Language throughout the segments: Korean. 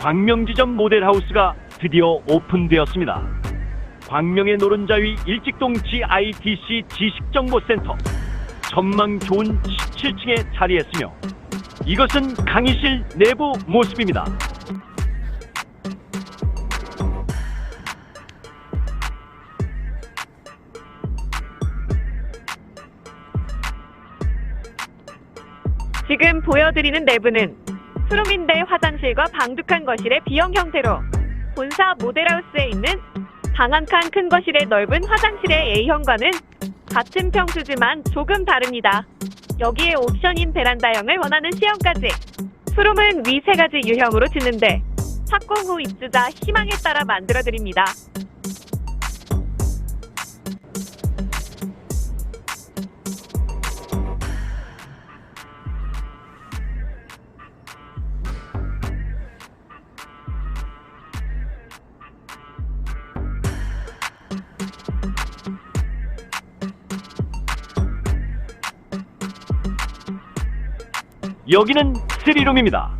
광명지점 모델하우스가 드디어 오픈되었습니다. 광명의 노른자 위 일직동 GIDC 지식정보센터. 전망 좋은 17층에 자리했으며 이것은 강의실 내부 모습입니다. 지금 보여드리는 내부는 투룸인데 화장실과 방둑한 거실의 B형 형태로 본사 모델하우스에 있는 방 한 칸 큰 거실의 넓은 화장실의 A형과는 같은 평수지만 조금 다릅니다. 여기에 옵션인 베란다형을 원하는 C형까지. 투룸은 위 세 가지 유형으로 짓는데 착공 후 입주자 희망에 따라 만들어드립니다. 여기는 3룸입니다.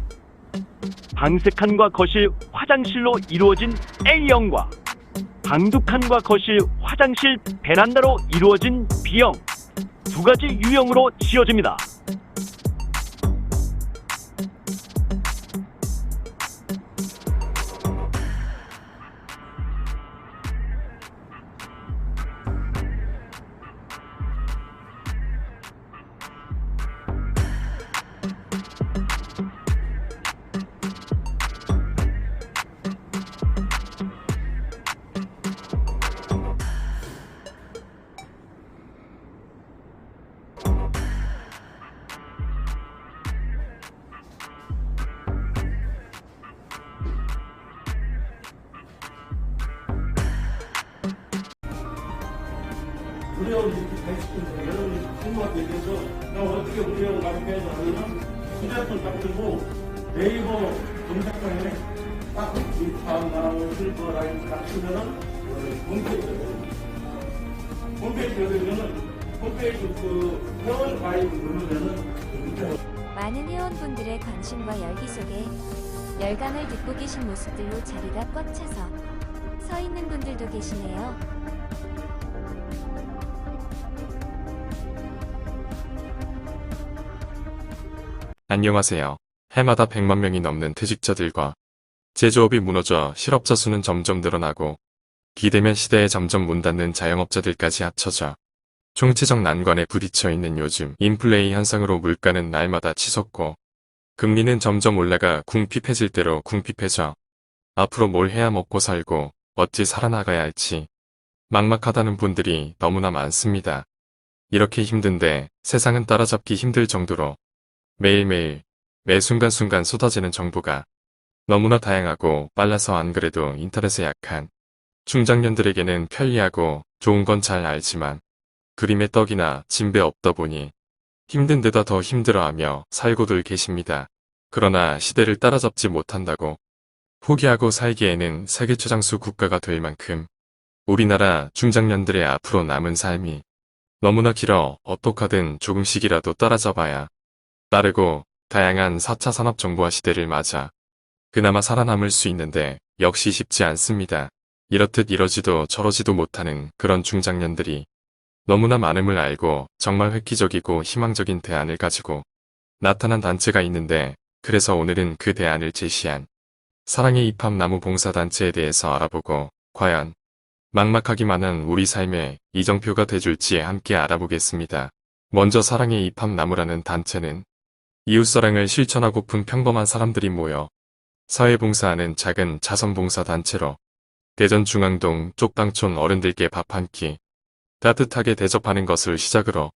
방 3칸과 거실, 화장실로 이루어진 A형과 방두칸과 거실, 화장실, 베란다로 이루어진 B형 두 가지 유형으로 지어집니다. 우리하고 이렇게 잘 시키는데 여러분이 친구한테 얘기해서 나 어떻게 우리하고 가르쳐서 하면은 휴대폰 딱 들고 네이버 검색창에 딱이 다음 나라고 실버 라인 딱 치면은 홈페이지가 돼요. 홈페이지가 되면은 홈페이지 그 회원 가입을 누르면은 밑에 많은 회원분들의 관심과 열기 속에 열강을 듣고 계신 모습들로 자리가 꽉 차서 서 있는 분들도 계시네요. 안녕하세요. 해마다 100만 명이 넘는 퇴직자들과 제조업이 무너져 실업자 수는 점점 늘어나고 기대면 시대에 점점 문 닫는 자영업자들까지 합쳐져 총체적 난관에 부딪혀 있는 요즘 인플레이 현상으로 물가는 날마다 치솟고 금리는 점점 올라가 궁핍해질 대로 궁핍해져 앞으로 뭘 해야 먹고 살고 어찌 살아나가야 할지 막막하다는 분들이 너무나 많습니다. 이렇게 힘든데 세상은 따라잡기 힘들 정도로 매일매일 매 순간순간 쏟아지는 정보가 너무나 다양하고 빨라서 안 그래도 인터넷에 약한 중장년들에게는 편리하고 좋은 건 잘 알지만 그림의 떡이나 진배 없다 보니 힘든 데다 더 힘들어하며 살고들 계십니다. 그러나 시대를 따라잡지 못한다고 포기하고 살기에는 세계 최장수 국가가 될 만큼 우리나라 중장년들의 앞으로 남은 삶이 너무나 길어 어떡하든 조금씩이라도 따라잡아야 빠르고 다양한 4차 산업정보화 시대를 맞아 그나마 살아남을 수 있는데 역시 쉽지 않습니다. 이렇듯 이러지도 저러지도 못하는 그런 중장년들이 너무나 많음을 알고 정말 획기적이고 희망적인 대안을 가지고 나타난 단체가 있는데 그래서 오늘은 그 대안을 제시한 사랑의 입학 나무 봉사단체에 대해서 알아보고 과연 막막하기만 한 우리 삶에 이정표가 돼줄지 함께 알아보겠습니다. 먼저 사랑의 입학 나무라는 단체는 이웃사랑을 실천하고픈 평범한 사람들이 모여 사회봉사하는 작은 자선봉사단체로 대전 중앙동 쪽방촌 어른들께 밥 한 끼 따뜻하게 대접하는 것을 시작으로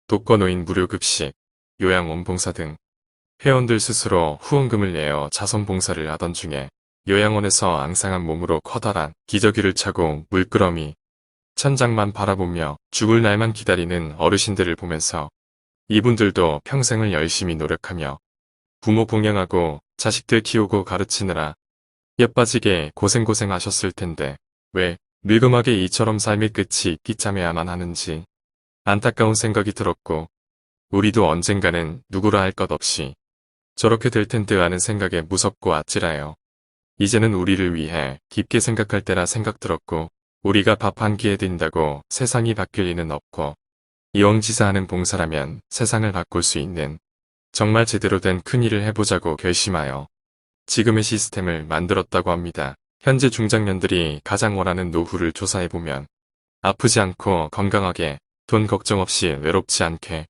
독거노인 무료급식, 요양원 봉사 등 회원들 스스로 후원금을 내어 자선봉사를 하던 중에 요양원에서 앙상한 몸으로 커다란 기저귀를 차고 물끄러미 천장만 바라보며 죽을 날만 기다리는 어르신들을 보면서 이분들도 평생을 열심히 노력하며 부모 봉양하고 자식들 키우고 가르치느라 뼈빠지게 고생하셨을 텐데 왜 늙음하게 이처럼 삶의 끝이 비참해야만 하는지 안타까운 생각이 들었고 우리도 언젠가는 누구라 할 것 없이 저렇게 될 텐데 하는 생각에 무섭고 아찔하여 이제는 우리를 위해 깊게 생각할 때라 생각 들었고 우리가 밥 한 끼에 든다고 세상이 바뀔 리는 없고 이왕지사하는 봉사라면 세상을 바꿀 수 있는 정말 제대로 된 큰일을 해보자고 결심하여 지금의 시스템을 만들었다고 합니다. 현재 중장년들이 가장 원하는 노후를 조사해보면 아프지 않고 건강하게 돈 걱정 없이 외롭지 않게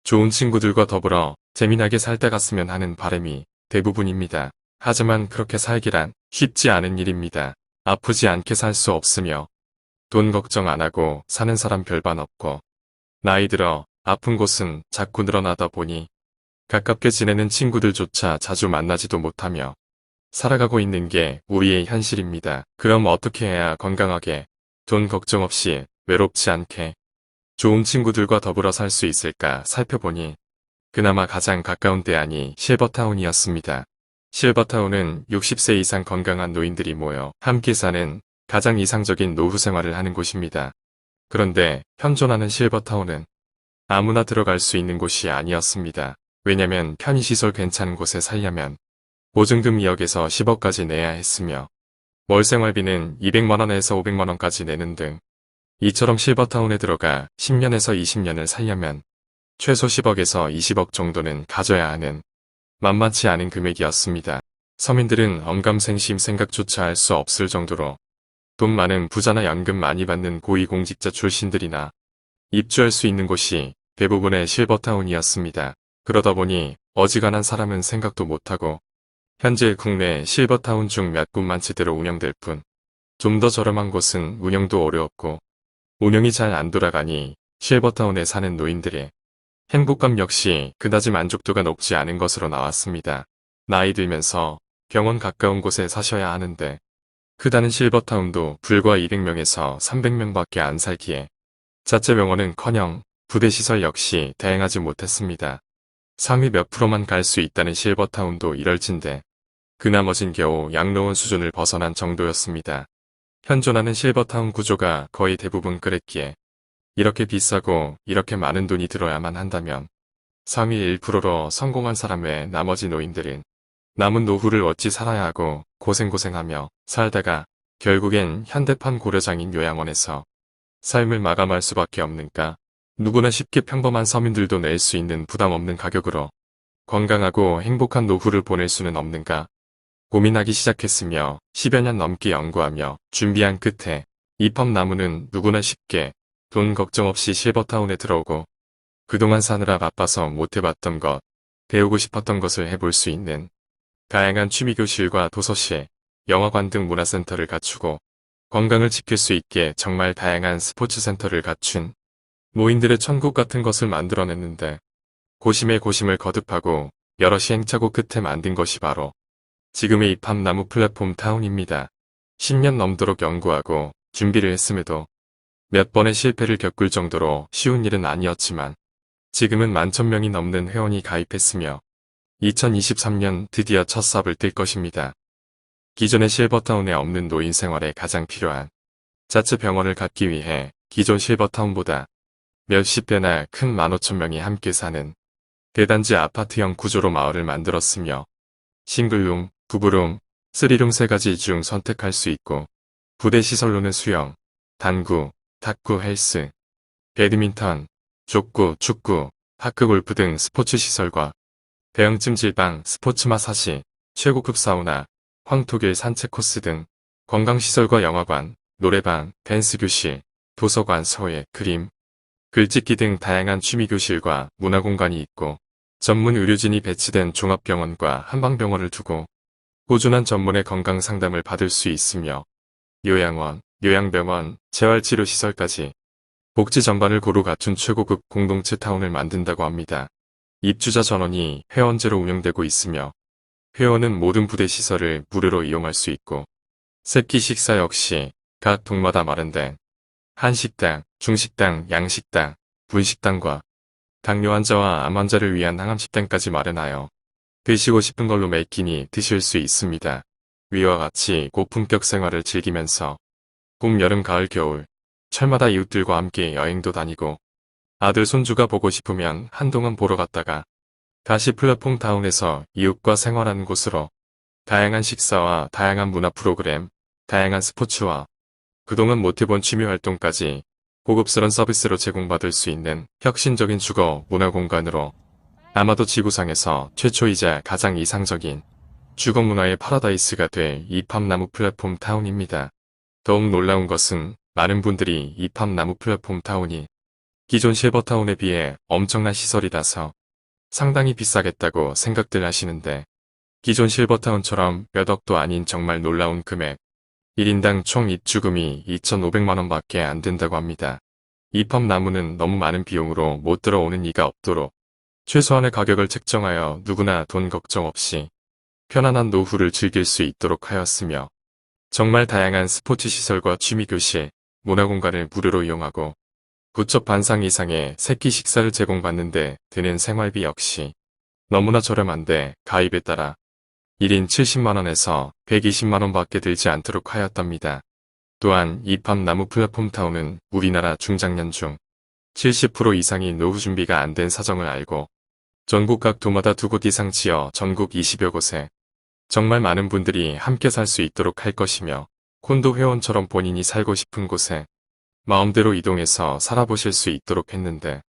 좋은 친구들과 더불어 재미나게 살다 갔으면 하는 바람이 대부분입니다. 하지만 그렇게 살기란 쉽지 않은 일입니다. 아프지 않게 살 수 없으며 돈 걱정 안 하고 사는 사람 별반 없고 나이 들어 아픈 곳은 자꾸 늘어나다 보니 가깝게 지내는 친구들조차 자주 만나지도 못하며 살아가고 있는 게 우리의 현실입니다. 그럼 어떻게 해야 건강하게 돈 걱정 없이 외롭지 않게 좋은 친구들과 더불어 살 수 있을까 살펴보니 그나마 가장 가까운 대안이 실버타운이었습니다. 실버타운은 60세 이상 건강한 노인들이 모여 함께 사는 가장 이상적인 노후 생활을 하는 곳입니다. 그런데 현존하는 실버타운은 아무나 들어갈 수 있는 곳이 아니었습니다. 왜냐면 편의시설 괜찮은 곳에 살려면 보증금 2억에서 10억까지 내야 했으며 월 생활비는 200만원에서 500만원까지 내는 등 이처럼 실버타운에 들어가 10년에서 20년을 살려면 최소 10억에서 20억 정도는 가져야 하는 만만치 않은 금액이었습니다. 서민들은 언감생심 생각조차 할 수 없을 정도로 돈 많은 부자나 연금 많이 받는 고위공직자 출신들이나 입주할 수 있는 곳이 대부분의 실버타운이었습니다. 그러다 보니 어지간한 사람은 생각도 못하고 현재 국내 실버타운 중 몇 군만 제대로 운영될 뿐 좀 더 저렴한 곳은 운영도 어려웠고 운영이 잘 안 돌아가니 실버타운에 사는 노인들의 행복감 역시 그다지 만족도가 높지 않은 것으로 나왔습니다. 나이 들면서 병원 가까운 곳에 사셔야 하는데 크다는 실버타운도 불과 200명에서 300명밖에 안 살기에 자체 병원은커녕 부대시설 역시 대행하지 못했습니다. 상위 몇 프로만 갈 수 있다는 실버타운도 이럴진데 그 나머진 겨우 양로원 수준을 벗어난 정도였습니다. 현존하는 실버타운 구조가 거의 대부분 그랬기에 이렇게 비싸고 이렇게 많은 돈이 들어야만 한다면 상위 1%로 성공한 사람 외 나머지 노인들은 남은 노후를 어찌 살아야 하고 고생하며 살다가 결국엔 현대판 고려장인 요양원에서 삶을 마감할 수밖에 없는가. 누구나 쉽게 평범한 서민들도 낼 수 있는 부담 없는 가격으로 건강하고 행복한 노후를 보낼 수는 없는가 고민하기 시작했으며 10여 년 넘게 연구하며 준비한 끝에 입법나무는 누구나 쉽게 돈 걱정 없이 실버타운에 들어오고 그동안 사느라 바빠서 못해봤던 것, 배우고 싶었던 것을 해볼 수 있는 다양한 취미교실과 도서실, 영화관 등 문화센터를 갖추고 건강을 지킬 수 있게 정말 다양한 스포츠센터를 갖춘 노인들의 천국 같은 것을 만들어냈는데 고심에 고심을 거듭하고 여러 시행착오 끝에 만든 것이 바로 지금의 입합나무 플랫폼 타운입니다. 10년 넘도록 연구하고 준비를 했음에도 몇 번의 실패를 겪을 정도로 쉬운 일은 아니었지만 지금은 11,000명이 넘는 회원이 가입했으며 2023년 드디어 첫 삽을 뜰 것입니다. 기존의 실버타운에 없는 노인 생활에 가장 필요한 자체 병원을 갖기 위해 기존 실버타운보다 몇십 배나 큰 15,000명이 함께 사는 대단지 아파트형 구조로 마을을 만들었으며 싱글룸, 부부룸, 3룸 3가지 중 선택할 수 있고 부대시설로는 수영, 당구, 탁구, 헬스, 배드민턴, 족구, 축구, 파크골프 등 스포츠 시설과 대형 찜질방, 스포츠 마사지, 최고급 사우나, 황토길 산책 코스 등 건강시설과 영화관, 노래방, 댄스교실, 도서관, 서예, 그림, 글짓기 등 다양한 취미교실과 문화공간이 있고 전문 의료진이 배치된 종합병원과 한방병원을 두고 꾸준한 전문의 건강상담을 받을 수 있으며 요양원, 요양병원, 재활치료시설까지 복지 전반을 고루 갖춘 최고급 공동체 타운을 만든다고 합니다. 입주자 전원이 회원제로 운영되고 있으며 회원은 모든 부대시설을 무료로 이용할 수 있고 새끼 식사 역시 각 동마다 마련된 한식당, 중식당, 양식당, 분식당과 당뇨 환자와 암 환자를 위한 항암식당까지 마련하여 드시고 싶은 걸로 매 끼니 드실 수 있습니다. 위와 같이 고품격 생활을 즐기면서 봄, 여름, 가을, 겨울, 철마다 이웃들과 함께 여행도 다니고 아들, 손주가 보고 싶으면 한동안 보러 갔다가 다시 플랫폼 타운에서 이웃과 생활하는 곳으로 다양한 식사와 다양한 문화 프로그램, 다양한 스포츠와 그동안 못해본 취미 활동까지 고급스런 서비스로 제공받을 수 있는 혁신적인 주거 문화 공간으로 아마도 지구상에서 최초이자 가장 이상적인 주거 문화의 파라다이스가 될 이팝나무 플랫폼 타운입니다. 더욱 놀라운 것은 많은 분들이 이팝나무 플랫폼 타운이 기존 실버타운에 비해 엄청난 시설이라서 상당히 비싸겠다고 생각들 하시는데 기존 실버타운처럼 몇 억도 아닌 정말 놀라운 금액 1인당 총 입주금이 2,500만원 밖에 안 된다고 합니다. 이팝나무는 너무 많은 비용으로 못 들어오는 이가 없도록 최소한의 가격을 책정하여 누구나 돈 걱정 없이 편안한 노후를 즐길 수 있도록 하였으며 정말 다양한 스포츠 시설과 취미교실, 문화공간을 무료로 이용하고 부처 반상 이상의 새끼 식사를 제공받는데 드는 생활비 역시 너무나 저렴한데 가입에 따라 1인 70만원에서 120만원 밖에 들지 않도록 하였답니다. 또한 이팝나무 플랫폼 타운은 우리나라 중장년 중 70% 이상이 노후 준비가 안 된 사정을 알고 전국 각 도마다 2곳 이상 지어 전국 20여 곳에 정말 많은 분들이 함께 살 수 있도록 할 것이며 콘도 회원처럼 본인이 살고 싶은 곳에 마음대로 이동해서 살아보실 수 있도록 했는데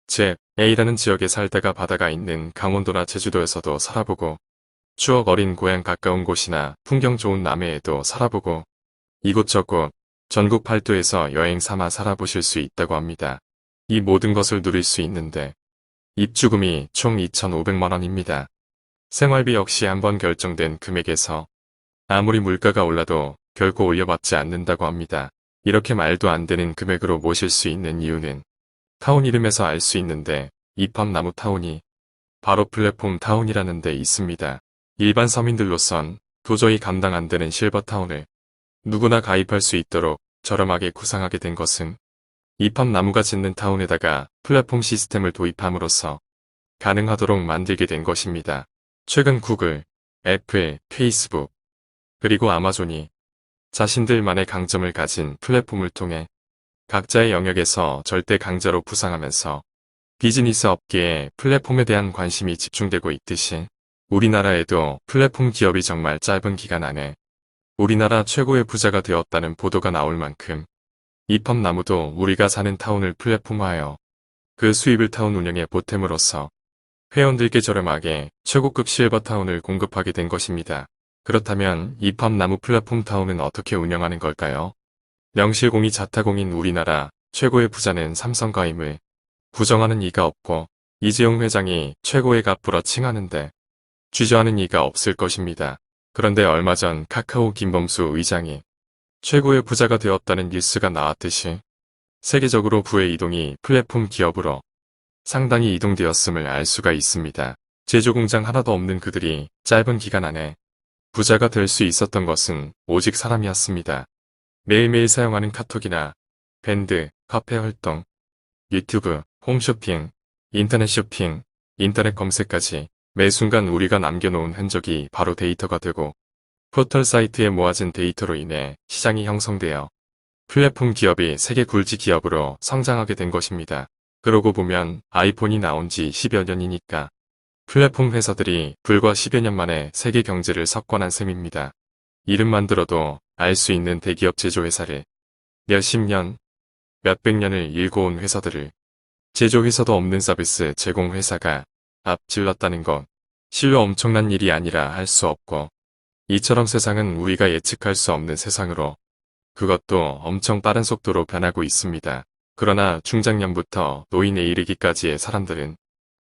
즉 A라는 지역에 살다가 바다가 있는 강원도나 제주도에서도 살아보고 추억 어린 고향 가까운 곳이나 풍경 좋은 남해에도 살아보고 이곳저곳 전국 팔도에서 여행 삼아 살아보실 수 있다고 합니다. 이 모든 것을 누릴 수 있는데 입주금이 총 2,500만원입니다. 생활비 역시 한번 결정된 금액에서 아무리 물가가 올라도 결코 올려받지 않는다고 합니다. 이렇게 말도 안 되는 금액으로 모실 수 있는 이유는 타운 이름에서 알 수 있는데 이팝나무 타운이 바로 플랫폼 타운이라는 데 있습니다. 일반 서민들로선 도저히 감당 안 되는 실버타운을 누구나 가입할 수 있도록 저렴하게 구상하게 된 것은 이팝나무가 짓는 타운에다가 플랫폼 시스템을 도입함으로써 가능하도록 만들게 된 것입니다. 최근 구글, 애플, 페이스북, 그리고 아마존이 자신들만의 강점을 가진 플랫폼을 통해 각자의 영역에서 절대 강자로 부상하면서 비즈니스 업계에 플랫폼에 대한 관심이 집중되고 있듯이 우리나라에도 플랫폼 기업이 정말 짧은 기간 안에 우리나라 최고의 부자가 되었다는 보도가 나올 만큼 이팝나무도 우리가 사는 타운을 플랫폼화하여 그 수입을 타운 운영에 보탬으로써 회원들께 저렴하게 최고급 실버타운을 공급하게 된 것입니다. 그렇다면 이팝나무 플랫폼 타운은 어떻게 운영하는 걸까요? 명실공히 자타공인 우리나라 최고의 부자는 삼성가임을 부정하는 이가 없고 이재용 회장이 최고의 갑부라 칭하는데 주저하는 이가 없을 것입니다. 그런데 얼마 전 카카오 김범수 의장이 최고의 부자가 되었다는 뉴스가 나왔듯이 세계적으로 부의 이동이 플랫폼 기업으로 상당히 이동되었음을 알 수가 있습니다. 제조공장 하나도 없는 그들이 짧은 기간 안에 부자가 될 수 있었던 것은 오직 사람이었습니다. 매일매일 사용하는 카톡이나 밴드, 카페 활동, 유튜브, 홈쇼핑, 인터넷 쇼핑, 인터넷 검색까지 매 순간 우리가 남겨놓은 흔적이 바로 데이터가 되고 포털 사이트에 모아진 데이터로 인해 시장이 형성되어 플랫폼 기업이 세계 굴지 기업으로 성장하게 된 것입니다. 그러고 보면 아이폰이 나온 지 10여 년이니까 플랫폼 회사들이 불과 10여 년 만에 세계 경제를 석권한 셈입니다. 이름만 들어도 알 수 있는 대기업 제조회사를 몇십 년, 몇백 년을 일궈온 회사들을 제조회사도 없는 서비스 제공회사가 앞질렀다는 것, 실로 엄청난 일이 아니라 할 수 없고 이처럼 세상은 우리가 예측할 수 없는 세상으로 그것도 엄청 빠른 속도로 변하고 있습니다. 그러나 중장년부터 노인에 이르기까지의 사람들은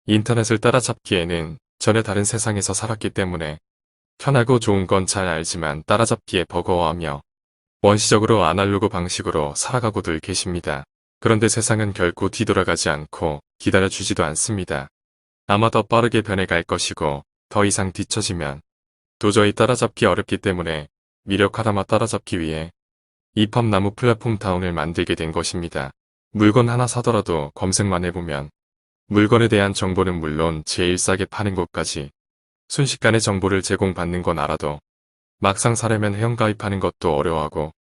인터넷을 따라잡기에는 전혀 다른 세상에서 살았기 때문에 편하고 좋은 건 잘 알지만 따라잡기에 버거워하며 원시적으로 아날로그 방식으로 살아가고들 계십니다. 그런데 세상은 결코 뒤돌아가지 않고 기다려주지도 않습니다. 아마 더 빠르게 변해갈 것이고 더 이상 뒤처지면 도저히 따라잡기 어렵기 때문에 미력 하나만 따라잡기 위해 이팝나무 플랫폼 타운을 만들게 된 것입니다. 물건 하나 사더라도 검색만 해보면 물건에 대한 정보는 물론 제일 싸게 파는 곳까지 순식간에 정보를 제공받는 건 알아도 막상 사려면 회원가입하는 것도 어려워하고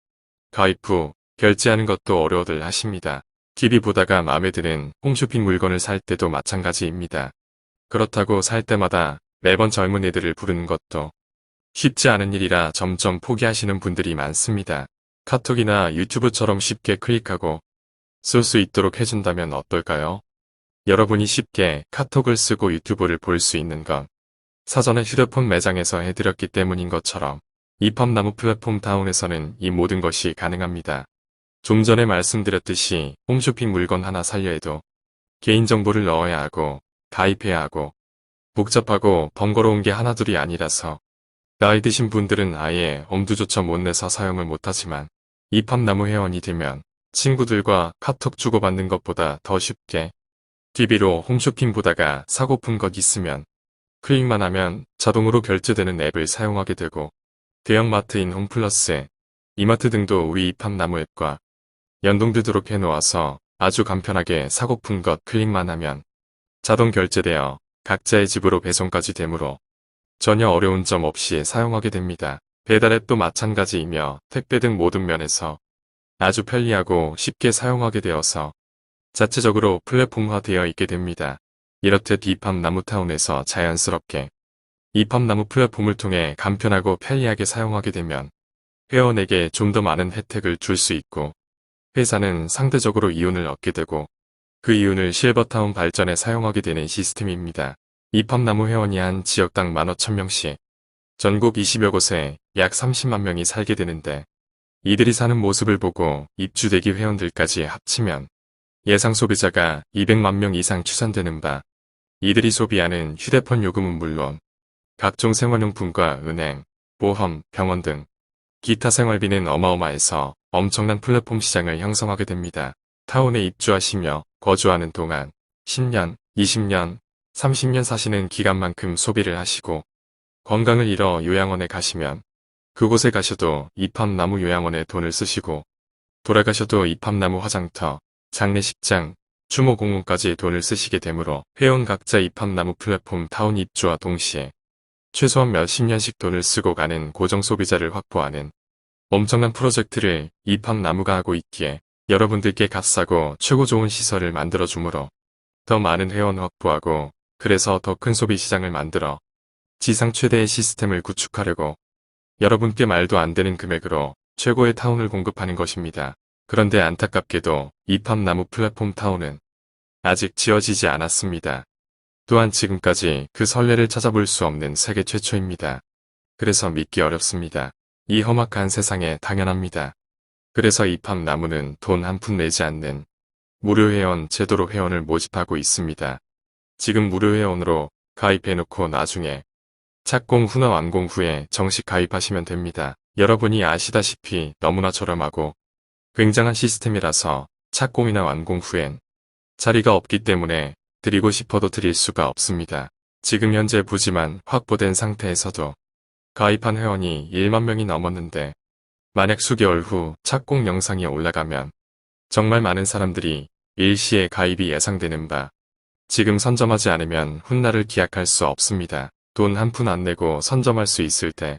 가입 후 결제하는 것도 어려워들 하십니다. TV 보다가 마음에 드는 홈쇼핑 물건을 살 때도 마찬가지입니다. 그렇다고 살 때마다 매번 젊은 애들을 부르는 것도 쉽지 않은 일이라 점점 포기하시는 분들이 많습니다. 카톡이나 유튜브처럼 쉽게 클릭하고 쓸 수 있도록 해준다면 어떨까요? 여러분이 쉽게 카톡을 쓰고 유튜브를 볼 수 있는 건 사전에 휴대폰 매장에서 해드렸기 때문인 것처럼 이팝나무 플랫폼 다운에서는 이 모든 것이 가능합니다. 좀 전에 말씀드렸듯이 홈쇼핑 물건 하나 살려 해도 개인정보를 넣어야 하고 가입해야 하고 복잡하고 번거로운 게 하나둘이 아니라서 나이 드신 분들은 아예 엄두조차 못 내서 사용을 못하지만 이팝나무 회원이 되면 친구들과 카톡 주고받는 것보다 더 쉽게 TV로 홈쇼핑 보다가 사고픈 것 있으면 클릭만 하면 자동으로 결제되는 앱을 사용하게 되고 대형마트인 홈플러스, 이마트 등도 우리 이팝나무 앱과 연동되도록 해놓아서 아주 간편하게 사고픈 것 클릭만 하면 자동 결제되어 각자의 집으로 배송까지 되므로 전혀 어려운 점 없이 사용하게 됩니다. 배달앱도 마찬가지이며 택배 등 모든 면에서 아주 편리하고 쉽게 사용하게 되어서 자체적으로 플랫폼화되어 있게 됩니다. 이렇듯 이팝나무타운에서 자연스럽게 이팝나무 플랫폼을 통해 간편하고 편리하게 사용하게 되면 회원에게 좀 더 많은 혜택을 줄 수 있고 회사는 상대적으로 이윤을 얻게 되고 그 이윤을 실버타운 발전에 사용하게 되는 시스템입니다. 이팝나무 회원이 한 지역당 15,000명씩 전국 20여 곳에 약 30만 명이 살게 되는데 이들이 사는 모습을 보고 입주대기 회원들까지 합치면 예상 소비자가 200만 명 이상 추산되는 바 이들이 소비하는 휴대폰 요금은 물론 각종 생활용품과 은행, 보험, 병원 등 기타 생활비는 어마어마해서 엄청난 플랫폼 시장을 형성하게 됩니다. 타운에 입주하시며 거주하는 동안 10년, 20년, 30년 사시는 기간만큼 소비를 하시고 건강을 잃어 요양원에 가시면 그곳에 가셔도 이팝나무 요양원에 돈을 쓰시고 돌아가셔도 이팝나무 화장터, 장례식장, 추모공원까지 돈을 쓰시게 되므로 회원 각자 이팝나무 플랫폼 타운 입주와 동시에 최소한 몇십 년씩 돈을 쓰고 가는 고정 소비자를 확보하는 엄청난 프로젝트를 이팝나무가 하고 있기에 여러분들께 값싸고 최고 좋은 시설을 만들어주므로 더 많은 회원 확보하고 그래서 더 큰 소비 시장을 만들어 지상 최대의 시스템을 구축하려고 여러분께 말도 안 되는 금액으로 최고의 타운을 공급하는 것입니다. 그런데 안타깝게도 이팝나무 플랫폼 타운은 아직 지어지지 않았습니다. 또한 지금까지 그 선례를 찾아볼 수 없는 세계 최초입니다. 그래서 믿기 어렵습니다. 이 험악한 세상에 당연합니다. 그래서 이팝나무는 돈 한 푼 내지 않는 무료 회원 제도로 회원을 모집하고 있습니다. 지금 무료 회원으로 가입해놓고 나중에 착공 후나 완공 후에 정식 가입하시면 됩니다. 여러분이 아시다시피 너무나 저렴하고 굉장한 시스템이라서 착공이나 완공 후엔 자리가 없기 때문에 드리고 싶어도 드릴 수가 없습니다. 지금 현재 부지만 확보된 상태에서도 가입한 회원이 1만 명이 넘었는데 만약 수개월 후 착공 영상이 올라가면 정말 많은 사람들이 일시에 가입이 예상되는 바 지금 선점하지 않으면 훗날을 기약할 수 없습니다. 돈 한 푼 안 내고 선점할 수 있을 때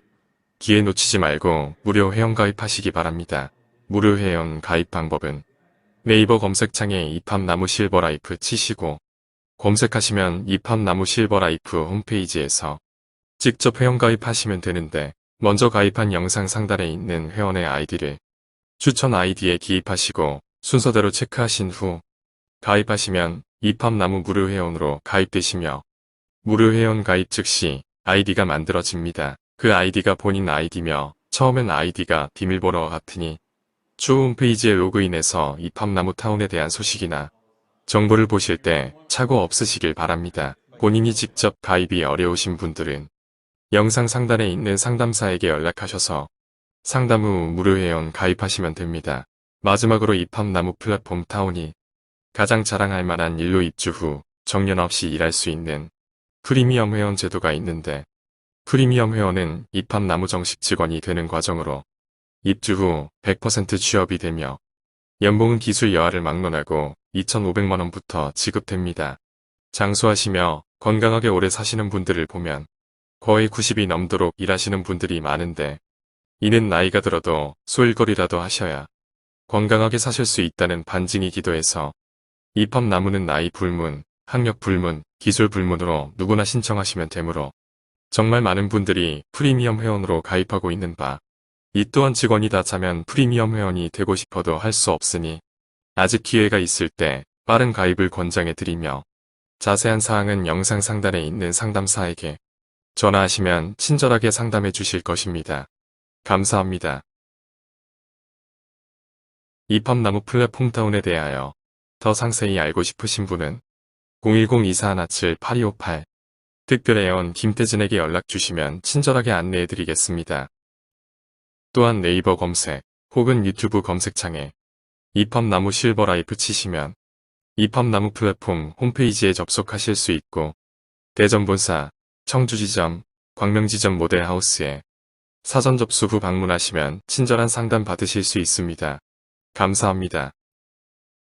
기회 놓치지 말고 무료 회원 가입하시기 바랍니다. 무료 회원 가입 방법은 네이버 검색창에 이팝나무 실버라이프 치시고 검색하시면 이팝나무 실버라이프 홈페이지에서 직접 회원 가입하시면 되는데 먼저 가입한 영상 상단에 있는 회원의 아이디를 추천 아이디에 기입하시고 순서대로 체크하신 후 가입하시면 이팝나무 무료 회원으로 가입되시며 무료 회원 가입 즉시 아이디가 만들어집니다. 그 아이디가 본인 아이디며 처음엔 아이디가 비밀번호와 같으니 추후 홈페이지에 로그인해서 이팝나무 타운에 대한 소식이나 정보를 보실 때 착오 없으시길 바랍니다. 본인이 직접 가입이 어려우신 분들은 영상 상단에 있는 상담사에게 연락하셔서 상담 후 무료 회원 가입하시면 됩니다. 마지막으로 이팝나무 플랫폼 타운이 가장 자랑할 만한 일로 입주 후 정년 없이 일할 수 있는 프리미엄 회원 제도가 있는데 프리미엄 회원은 이팝나무 정식 직원이 되는 과정으로 입주 후 100% 취업이 되며 연봉은 기술 여하를 막론하고 2,500만원부터 지급됩니다. 장수하시며 건강하게 오래 사시는 분들을 보면 거의 90이 넘도록 일하시는 분들이 많은데 이는 나이가 들어도 소일거리라도 하셔야 건강하게 사실 수 있다는 반증이기도 해서 이팝나무는 나이 불문, 학력 불문, 기술 불문으로 누구나 신청하시면 되므로 정말 많은 분들이 프리미엄 회원으로 가입하고 있는 바, 이 또한 직원이 다 차면 프리미엄 회원이 되고 싶어도 할 수 없으니 아직 기회가 있을 때 빠른 가입을 권장해 드리며 자세한 사항은 영상 상단에 있는 상담사에게 전화하시면 친절하게 상담해 주실 것입니다. 감사합니다. 이팝나무 플랫폼 다운에 대하여 더 상세히 알고 싶으신 분은 010-2417-8258 특별회원 김태진에게 연락 주시면 친절하게 안내해 드리겠습니다. 또한 네이버 검색 혹은 유튜브 검색창에 이팝나무 실버라이프 치시면 이팝나무 플랫폼 홈페이지에 접속하실 수 있고 대전본사, 청주지점, 광명지점 모델하우스에 사전 접수 후 방문하시면 친절한 상담 받으실 수 있습니다. 감사합니다.